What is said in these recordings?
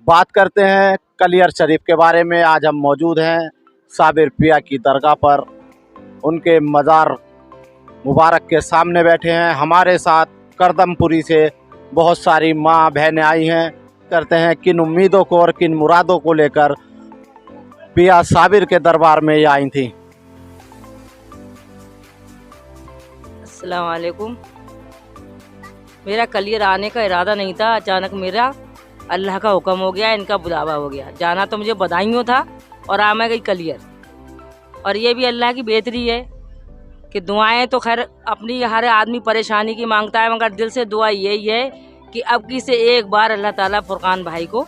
बात करते हैं कलियर शरीफ के बारे में। आज हम मौजूद हैं साबिर पिया की दरगाह पर, उनके मज़ार मुबारक के सामने बैठे हैं। हमारे साथ करदमपुरी से बहुत सारी माँ बहनें आई हैं। करते हैं किन उम्मीदों को और किन मुरादों को लेकर पिया साबिर के दरबार में ये आई थी। अस्सलाम वालेकुम। मेरा कलियर आने का इरादा नहीं था, अचानक मेरा अल्लाह का हुक्म हो गया, इनका बुलावा हो गया। जाना तो मुझे बदायूं था और आ मैं गई कलियर। और ये भी अल्लाह की बेहतरी है कि दुआएं तो खैर अपनी हर आदमी परेशानी की मांगता है, मगर दिल से दुआ यही है कि अब की से एक बार अल्लाह ताला फुरकान भाई को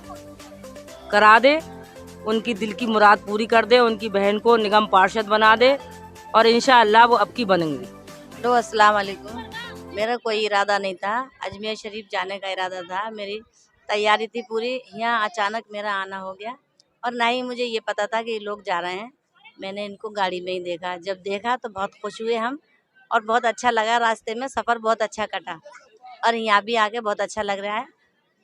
करा दे, उनकी दिल की मुराद पूरी कर दे, उनकी बहन को निगम पार्षद बना दे और इंशाअल्लाह वो अब की बनेंगी। हेलो अस्सलाम वालेकुम। मेरा कोई इरादा नहीं था, अजमेर शरीफ जाने का इरादा था, मेरी तैयारी थी पूरी। यहाँ अचानक मेरा आना हो गया और ना ही मुझे ये पता था कि ये लोग जा रहे हैं। मैंने इनको गाड़ी में ही देखा, जब देखा तो बहुत खुश हुए हम और बहुत अच्छा लगा। रास्ते में सफ़र बहुत अच्छा कटा और यहाँ भी आके बहुत अच्छा लग रहा है।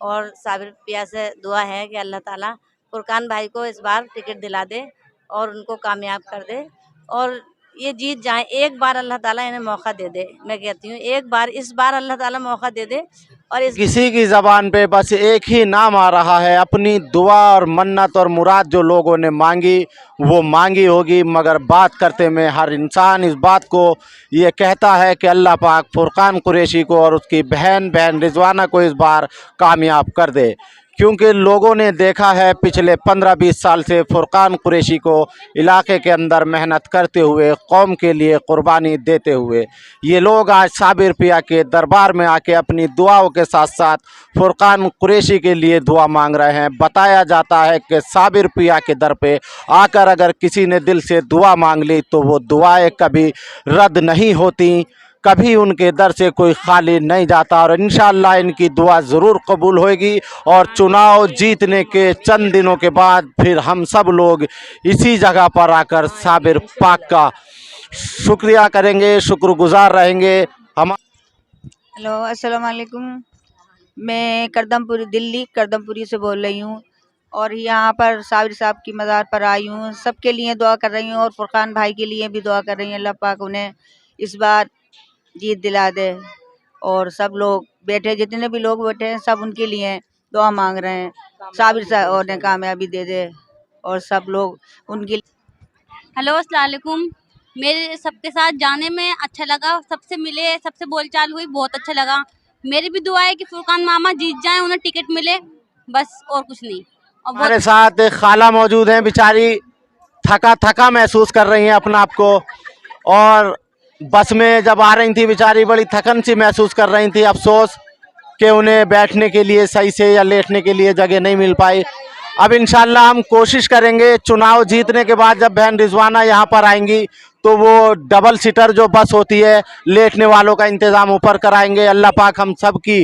और साबिर पिया से दुआ है कि अल्लाह ताला फुरकान भाई को इस बार टिकट दिला दे और उनको कामयाब कर दे और ये जीत जाए। एक बार अल्लाह ताला इन्हें मौका दे दे, मैं कहती हूँ एक बार, इस बार अल्लाह ताला मौका दे दे। और इस किसी की ज़बान पे बस एक ही नाम आ रहा है, अपनी दुआ और मन्नत और मुराद जो लोगों ने मांगी वो मांगी होगी। मगर बात करते में हर इंसान इस बात को ये कहता है कि अल्लाह पाक फुरकान कुरैशी को और उसकी बहन रिजवाना को इस बार कामयाब कर दे, क्योंकि लोगों ने देखा है पिछले 15-20 साल से फुरकान कुरैशी को इलाके के अंदर मेहनत करते हुए, कौम के लिए कुर्बानी देते हुए। ये लोग आज साबिर पिया के दरबार में आके अपनी दुआओं के साथ साथ फुरकान कुरैशी के लिए दुआ मांग रहे हैं। बताया जाता है कि साबिर पिया के दर पे आकर अगर किसी ने दिल से दुआ मांग ली तो वो दुआएं कभी रद्द नहीं होती, कभी उनके दर से कोई खाली नहीं जाता और इंशाअल्लाह इनकी दुआ ज़रूर कबूल होगी। और चुनाव जीतने के चंद दिनों के बाद फिर हम सब लोग इसी जगह पर आकर साबिर पाक का शुक्रिया करेंगे, शुक्रगुजार रहेंगे। हम हेलो अस्सलाम वालेकुम। मैं दिल्ली करदमपुरी से बोल रही हूँ और यहाँ पर साबिर साहब की मज़ार पर आई हूँ। सबके लिए दुआ कर रही हूँ और फुरकान भाई के लिए भी दुआ कर रही हूँ। अल्लाह पाक उन्हें इस बार जीत दिला दे और सब लोग बैठे, जितने भी लोग बैठे हैं सब उनके लिए दुआ मांग रहे हैं, साबिर साहब उन्हें कामयाबी दे दे और सब लोग उनके। हेलो अस्सलाम वालेकुम। मेरे सबके साथ जाने में अच्छा लगा, सबसे मिले, सबसे बोलचाल हुई, बहुत अच्छा लगा। मेरी भी दुआ है कि फुरकान मामा जीत जाएं, उन्हें टिकट मिले, बस और कुछ नहीं। और हमारे साथ एक खाला मौजूद हैं, बेचारी थका थका महसूस कर रही हैं अपना आप को, और बस में जब आ रही थी बेचारी बड़ी थकन सी महसूस कर रही थी। अफसोस कि उन्हें बैठने के लिए सही से या लेटने के लिए जगह नहीं मिल पाई। अब इंशाल्लाह हम कोशिश करेंगे चुनाव जीतने के बाद जब बहन रिजवाना यहाँ पर आएंगी तो वो डबल सीटर जो बस होती है, लेटने वालों का इंतज़ाम ऊपर कराएंगे। अल्लाह पाक हम सब की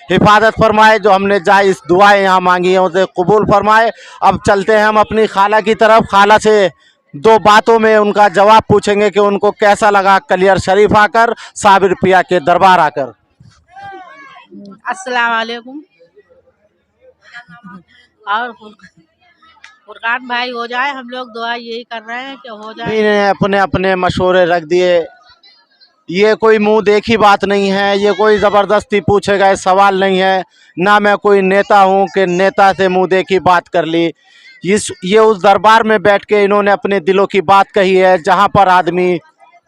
हिफाजत फरमाए, जो हमने जायज़ दुआएं यहाँ मांगी हैं उसे कबूल फरमाए। अब चलते हैं हम अपनी खाला की तरफ। खाला से दो बातों में उनका जवाब पूछेंगे कि उनको कैसा लगा कलियर शरीफ आकर, साबिर पिया के दरबार आकर। अस्सलाम वालेकुम। और फुरकान भाई हो जाए, हम लोग दुआ यही कर रहे हैं कि हो जाए। इन्हें अपने अपने मशवरे रख दिए। ये कोई मुंह देखी बात नहीं है, ये कोई ज़बरदस्ती पूछे गए सवाल नहीं है, ना मैं कोई नेता हूँ कि नेता से मुंह देखी बात कर ली। ये उस दरबार में बैठ के इन्होंने अपने दिलों की बात कही है जहाँ पर आदमी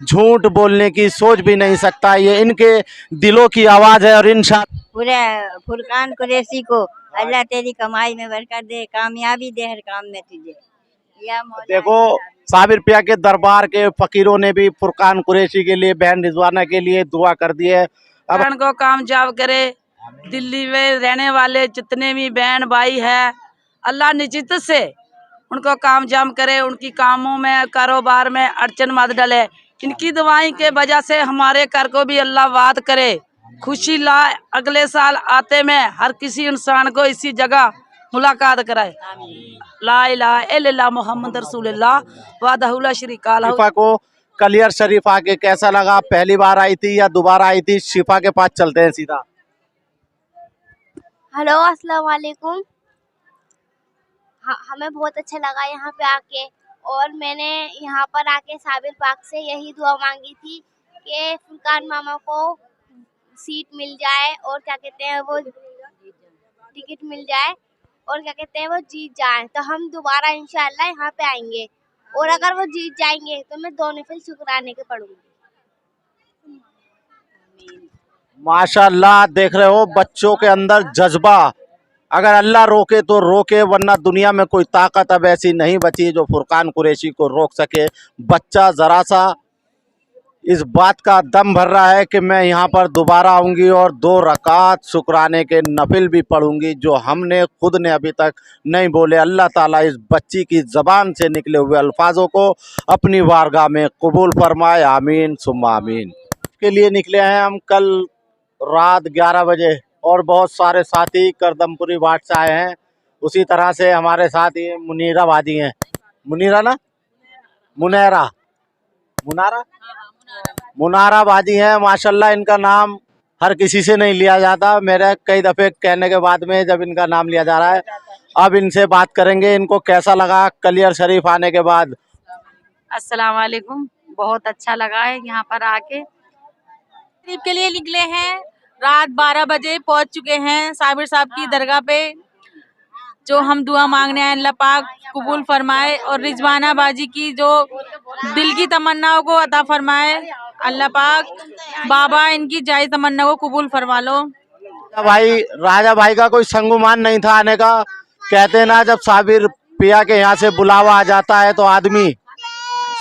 झूठ बोलने की सोच भी नहीं सकता। ये इनके दिलों की आवाज़ है और पूरे फुरकान कुरैशी को अल्लाह तेरी कमाई में बरकत दे, कामयाबी दे हर काम में तुझे। देखो साबिर पिया के दरबार के फकीरों ने भी फुरकान कुरैशी के लिए, बहन रिजवाना के लिए दुआ कर दी है। अब को कामयाब करे। दिल्ली में रहने वाले जितने भी बहन भाई है, अल्लाह निश्चित से उनको कामयाब करे, उनकी कामों में, कारोबार में अड़चन मत डले। इनकी दुआई के वजह से हमारे घर को भी अल्लाह वाद करे, खुशी लाए। अगले साल आते में हर किसी इंसान को इसी जगह मुलाकात कराए। ला इलाहा इल्लल्लाह मुहम्मद रसूलुल्लाह वहदहु ला शरीका लहू। शिफा को कलियर शरीफ आके कैसा लगा? पहली बार आई थी या दोबारा आई थी? शिफा के पास चलते हैं सीधा। हेलो अस्सलाम वालेकुम। हमें बहुत अच्छा लगा यहाँ पे आके। और मैंने यहाँ पर आके साबिर पाक से यही दुआ मांगी थी कि फुरकान मामा को सीट मिल जाए और क्या कहते हैं वो टिकट मिल जाए और क्या कहते हैं वो जीत जाए, तो हम दोबारा इंशाल्लाह यहाँ पे आएंगे। और अगर वो जीत जाएंगे तो मैं 2 नफल शुक्राने के पढ़ूंगी। माशाल्लाह, देख रहे हो बच्चों के अंदर जज्बा। अगर अल्लाह रोके तो रोके, वरना दुनिया में कोई ताकत अब ऐसी नहीं बची जो फुरकान कुरैशी को रोक सके। बच्चा जरा सा इस बात का दम भर रहा है कि मैं यहाँ पर दोबारा आऊँगी और 2 रकात शुक्राने के नफिल भी पढ़ूंगी, जो हमने खुद ने अभी तक नहीं बोले। अल्लाह ताला इस बच्ची की ज़बान से निकले हुए अल्फाजों को अपनी वारगाह में कबूल फरमाए, आमीन सुम्मा आमीन। के लिए निकले हैं हम कल रात 11 बजे और बहुत सारे साथी करदमपुरी वार्ड से आए हैं। उसी तरह से हमारे साथ ये मुनीरा बाजी हैं, मुनीरा ना मुनैरा मुनारा मुनारा बाजी हैं। माशाल्लाह, इनका नाम हर किसी से नहीं लिया जाता। मेरे कई दफ़े कहने के बाद में जब इनका नाम लिया जा रहा है। अब इनसे बात करेंगे, इनको कैसा लगा कलियर शरीफ आने के बाद। अस्सलाम वालेकुम, बहुत अच्छा लगा है यहाँ पर आके। शरीफ के लिए निकले हैं, रात 12 बजे पहुँच चुके हैं साबिर साहब की दरगाह पे। जो हम दुआ मांगने आए अल्लाह पाक कबूल फरमाए और रिजवाना बाजी की जो दिल की तमन्नाओं को अता फरमाए। अल्लाह पाक बाबा इनकी जायज़ तमन्ना को कबूल फरमा लो। राजा भाई का कोई संगुमान नहीं था आने का। कहते हैं ना, जब साबिर पिया के यहाँ से बुलावा आ जाता है तो आदमी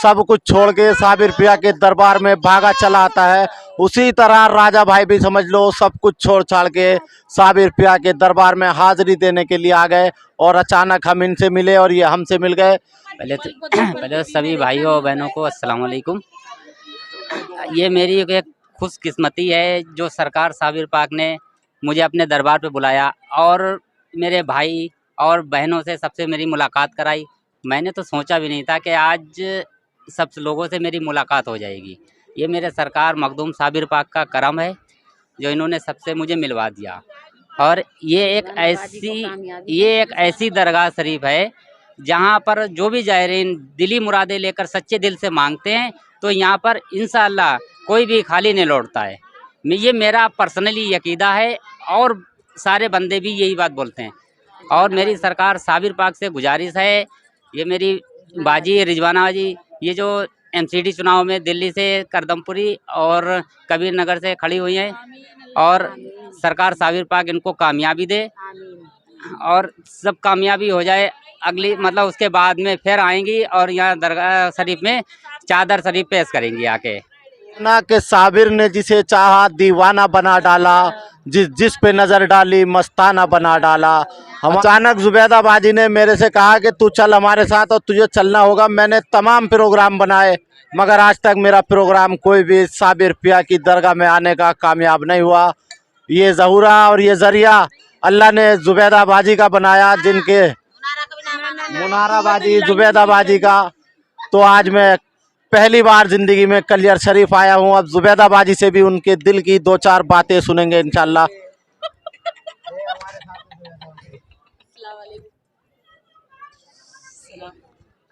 सब कुछ छोड़ के साबिर पिया के दरबार में भागा चला आता है। उसी तरह राजा भाई भी समझ लो सब कुछ छोड़ छाड़ के साबिर पिया के दरबार में हाजिरी देने के लिए आ गए। और अचानक हम इनसे मिले और ये हमसे मिल गए। पहले तो सभी भाइयों और बहनों को अस्सलाम वालेकुम। ये मेरी एक खुशकिस्मती है जो सरकार साबिर पाक ने मुझे अपने दरबार पे बुलाया और मेरे भाई और बहनों से सबसे मेरी मुलाकात कराई। मैंने तो सोचा भी नहीं था कि आज सब लोगों से मेरी मुलाकात हो जाएगी। ये मेरे सरकार मखदूम साबिर पाक का करम है जो इन्होंने सबसे मुझे मिलवा दिया। और ये एक ऐसी दरगाह शरीफ है जहाँ पर जो भी ज़ायरीन दिली मुरादें लेकर सच्चे दिल से मांगते हैं तो यहाँ पर इंशाअल्लाह कोई भी खाली नहीं लौटता है। ये मेरा पर्सनली अकीदा है और सारे बंदे भी यही बात बोलते हैं। और मेरी सरकार साबिर पाक से गुजारिश है, ये मेरी बाजी रिजवाना बाजी ये जो एमसीडी चुनाव में दिल्ली से करदमपुरी और कबीर नगर से खड़ी हुई हैं और सरकार साबिर पाक इनको कामयाबी दे और सब कामयाबी हो जाए। अगली मतलब उसके बाद में फिर आएंगी और यहाँ दरगाह शरीफ में चादर शरीफ पेश करेंगी आके। ना कि साबिर ने जिसे चाहा दीवाना बना डाला, जिस पे नजर डाली मस्ताना बना डाला। हम अचानक जुबैदा बाजी ने मेरे से कहा कि तू चल हमारे साथ और तुझे चलना होगा। मैंने तमाम प्रोग्राम बनाए मगर आज तक मेरा प्रोग्राम कोई भी साबिर पिया की दरगाह में आने का कामयाब नहीं हुआ। ये ज़हूरा और ये ज़रिया अल्लाह ने जुबैदा बाजी का बनाया, जिनके मुनारा बाजी जुबैदा बाजी का। तो आज मैं पहली बार ज़िंदगी में कलियर शरीफ आया हूँ। अब जुबैदा बाजी से भी उनके दिल की 2-4 बातें सुनेंगे इंशाल्लाह।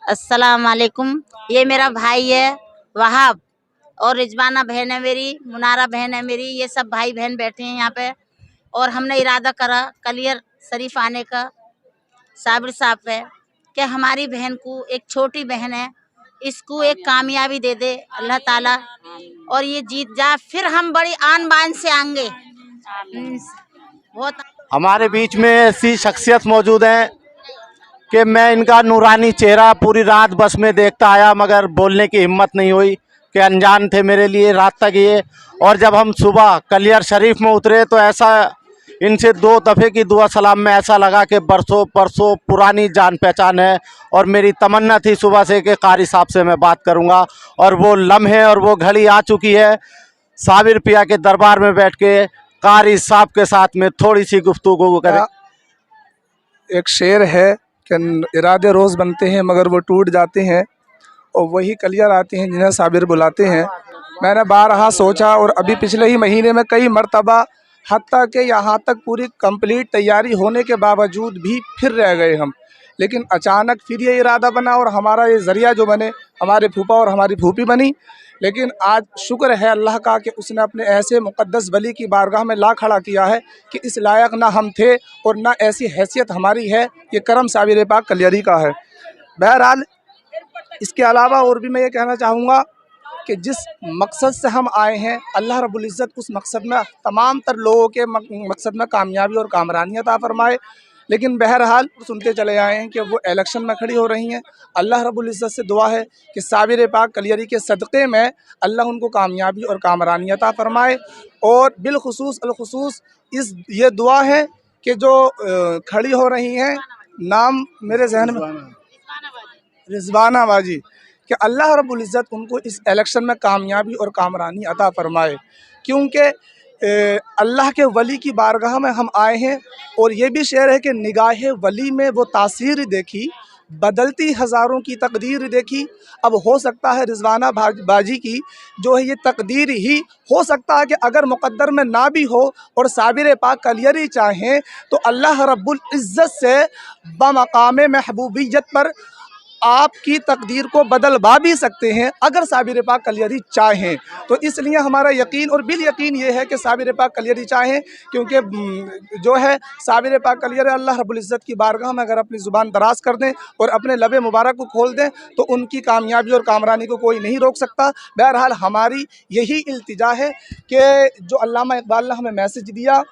अस्सलाम वालेकुम। ये मेरा भाई है वहाब और रिजवाना बहन है मेरी, मुनारा बहन है मेरी। ये सब भाई बहन बैठे हैं यहाँ पे और हमने इरादा करा कलियर शरीफ आने का साबिर साहब पे कि हमारी बहन को, एक छोटी बहन है, इसको एक कामयाबी दे दे अल्लाह ताला और ये जीत जा, फिर हम बड़ी आन बान से आएंगे। बहुत हमारे बीच में ऐसी शख्सियत मौजूद हैं कि मैं इनका नूरानी चेहरा पूरी रात बस में देखता आया मगर बोलने की हिम्मत नहीं हुई कि अनजान थे मेरे लिए रात तक ये। और जब हम सुबह कलियर शरीफ में उतरे तो ऐसा इनसे 2 दफ़े की दुआ सलाम में ऐसा लगा कि बरसों परसों पुरानी जान पहचान है। और मेरी तमन्ना थी सुबह से कि कारी साहब से मैं बात करूंगा और वो लम्हे और वो घड़ी आ चुकी है। साबिर पिया के दरबार में बैठ के कारी साहब के साथ में थोड़ी सी गुफ्तगू करें। एक शेर है कि इरादे रोज़ बनते हैं मगर वो टूट जाते हैं और वही कलियर आते हैं जिन्हें साबिर बुलाते हैं। मैंने बारहा सोचा और अभी पिछले ही महीने में कई मरतबा, हत्ता कि यहाँ तक पूरी कंप्लीट तैयारी होने के बावजूद भी फिर रह गए हम। लेकिन अचानक फिर ये इरादा बना और हमारा ये ज़रिया जो बने हमारे फूफा और हमारी फूफी बनी। लेकिन आज शुक्र है अल्लाह का कि उसने अपने ऐसे मुक़द्दस वली की बारगाह में ला खड़ा किया है कि इस लायक ना हम थे और ना ऐसी हैसियत हमारी है, ये करम साबिर पाक कलियरी का है। बहरहाल इसके अलावा और भी मैं ये कहना चाहूँगा कि जिस मकसद से हम आए हैं अल्लाह रब्बुल इज़्ज़त उस मकसद में तमाम तर लोगों के मकसद में कामयाबी और कामरानी अता फरमाए। लेकिन बहरहाल सुनते चले आए हैं कि वो इलेक्शन में खड़ी हो रही हैं। अल्लाह रब्बुल इज़्ज़त से दुआ है कि साबिर पाक कलियरी के सदक़े में अल्लाह उनको कामयाबी और कामरानी अता फरमाए। और बिलखुसूस ये दुआ है कि जो खड़ी हो रही हैं, नाम मेरे जहन में रिजवाना बाजी, कि अल्लाह रब्बुल इज़्ज़त उनको इस इलेक्शन में कामयाबी और कामरानी अता फरमाए। क्योंकि अल्लाह के वली की बारगाह में हम आए हैं और ये भी शेर है कि निगाह वली में वो तासीर देखी, बदलती हज़ारों की तकदीर देखी। अब हो सकता है रिजवाना बाजी की जो है ये तकदीर ही हो सकता है कि अगर मुक़द्दर में ना भी हो और साबिर पाक कलियरी चाहें तो अल्लाह रब्बुल इज़्ज़त से बमकाम महबूबियत पर आपकी तकदीर को बदलवा भी सकते हैं अगर साबिर पाक कलियरी चाहें। तो इसलिए हमारा यकीन और बिल यकीन ये है कि साबिर पाक कलियरी चाहें, क्योंकि जो है साबिर पाक कलियरी अल्लाह रब्बुल इज़्ज़त की बारगाह में अगर अपनी ज़ुबान दराज कर दें और अपने लबे मुबारक को खोल दें तो उनकी कामयाबी और कामरानी को कोई नहीं रोक सकता। बहरहाल हमारी यही इल्तिजा है कि जो अल्लामा इक़बाल ने हमें मैसेज दिया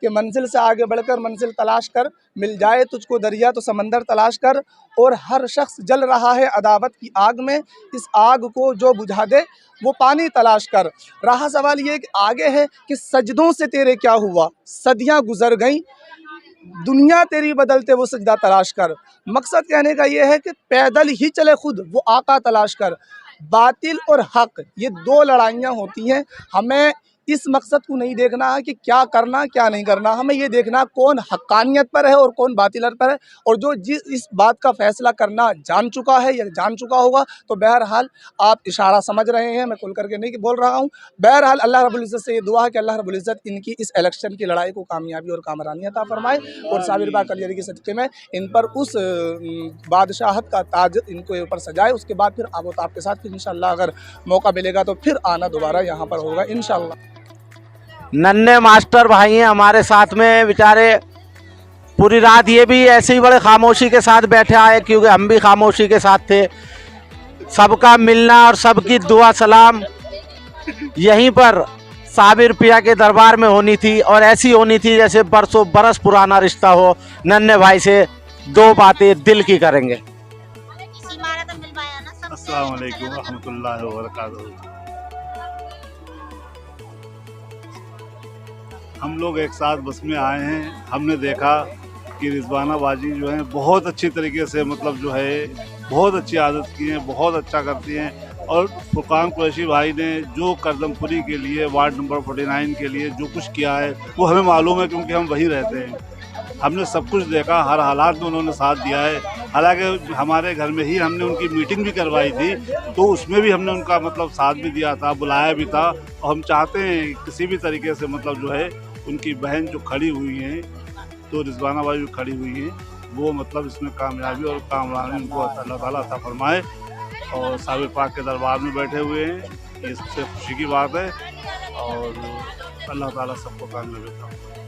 कि मंजिल से आगे बढ़कर मंजिल तलाश कर, मिल जाए तुझको दरिया तो समंदर तलाश कर, और हर शख्स जल रहा है अदावत की आग में, इस आग को जो बुझा दे वो पानी तलाश कर। रहा सवाल ये कि आगे है कि सजदों से तेरे क्या हुआ, सदियां गुजर गईं, दुनिया तेरी बदलते वो सजदा तलाश कर। मकसद कहने का ये है कि पैदल ही चले खुद वो आका तलाश कर। बातिल और हक ये दो लड़ाइयाँ होती हैं। हमें इस मकसद को नहीं देखना है कि क्या करना क्या नहीं करना, हमें ये देखना कौन हक्कानियत पर है और कौन बातिलत पर है। और जो जिस इस बात का फ़ैसला करना जान चुका है या जान चुका होगा तो बहरहाल आप इशारा समझ रहे हैं, मैं खुल करके नहीं बोल रहा हूँ। बहरहाल अल्लाह रब्बुल इज़्ज़त से ये दुआ है कि अल्लाह रब्बुल इज़्ज़त इनकी इस इलेक्शन की लड़ाई को कामयाबी और कामरानी अता फरमाए और साबिर पाक कलियरी के सदक़े में इन पर उस बादशाहत का ताज इनके ऊपर सजाए। उसके बाद फिर आप आपके साथ फिर इंशाअल्लाह अगर मौका मिलेगा तो फिर आना दोबारा यहाँ पर होगा इंशाअल्लाह। नन्हे मास्टर भाई हैं हमारे साथ में, बेचारे पूरी रात ये भी ऐसे ही बड़े खामोशी के साथ बैठे आए क्योंकि हम भी खामोशी के साथ थे। सबका मिलना और सबकी दुआ सलाम यहीं पर साबिर पिया के दरबार में होनी थी और ऐसी होनी थी जैसे बरसों बरस पुराना रिश्ता हो। नन्हे भाई से दो बातें दिल की करेंगे। अस्सलाम वालेकुम रहमतुल्लाहि व बरकातहू। हम लोग एक साथ बस में आए हैं। हमने देखा कि रिजवाना बाजी जो है बहुत अच्छी तरीके से मतलब जो है बहुत अच्छी आदत की हैं, बहुत अच्छा करती हैं। और फुरकान कुरैशी भाई ने जो करदमपुरी के लिए वार्ड नंबर 49 के लिए जो कुछ किया है वो हमें मालूम है क्योंकि हम वहीं रहते हैं। हमने सब कुछ देखा, हर हालात में उन्होंने साथ दिया है। हालांकि हमारे घर में ही हमने उनकी मीटिंग भी करवाई थी तो उसमें भी हमने उनका मतलब साथ भी दिया था, बुलाया भी था। और हम चाहते हैं किसी भी तरीके से मतलब जो है उनकी बहन जो खड़ी हुई हैं तो रिजवाना बाजी जो खड़ी हुई हैं वो मतलब इसमें कामयाबी और कामरानी उनको अल्लाह ताला अता फरमाए। और साबिर पाक के दरबार में बैठे हुए हैं, ये सबसे खुशी की बात है और अल्लाह ताला सबको कामयाबी अता फरमाए।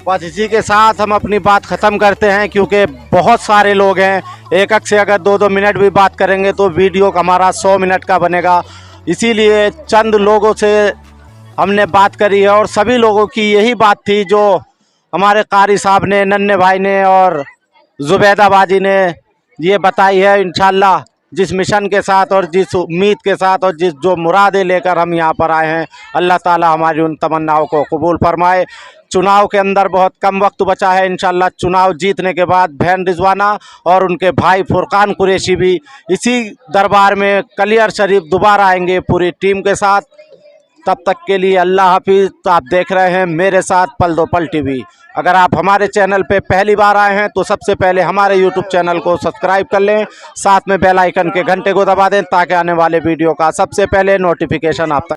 बस इसी के साथ हम अपनी बात ख़त्म करते हैं क्योंकि बहुत सारे लोग हैं। एक से अगर 2-2 मिनट भी बात करेंगे तो वीडियो हमारा 100 मिनट का बनेगा। इसीलिए चंद लोगों से हमने बात करी है और सभी लोगों की यही बात थी जो हमारे कारी साहब ने, नन्हे भाई ने और जुबैदा बाजी ने ये बताई है। इंशाल्लाह जिस मिशन के साथ और जिस उम्मीद के साथ और जिस जो मुरादें लेकर हम यहाँ पर आए हैं, अल्लाह ताला हमारी उन तमन्नाओं को कबूल फरमाए। चुनाव के अंदर बहुत कम वक्त बचा है। इंशाल्लाह चुनाव जीतने के बाद बहन रिजवाना और उनके भाई फुरकान कुरैशी भी इसी दरबार में कलियर शरीफ दोबारा आएंगे पूरी टीम के साथ। तब तक के लिए अल्लाह हाफिज़। तो आप देख रहे हैं मेरे साथ पल दो पल टीवी। अगर आप हमारे चैनल पे पहली बार आए हैं तो सबसे पहले हमारे यूट्यूब चैनल को सब्सक्राइब कर लें, साथ में बेल आइकन के घंटे को दबा दें ताकि आने वाले वीडियो का सबसे पहले नोटिफिकेशन आप तक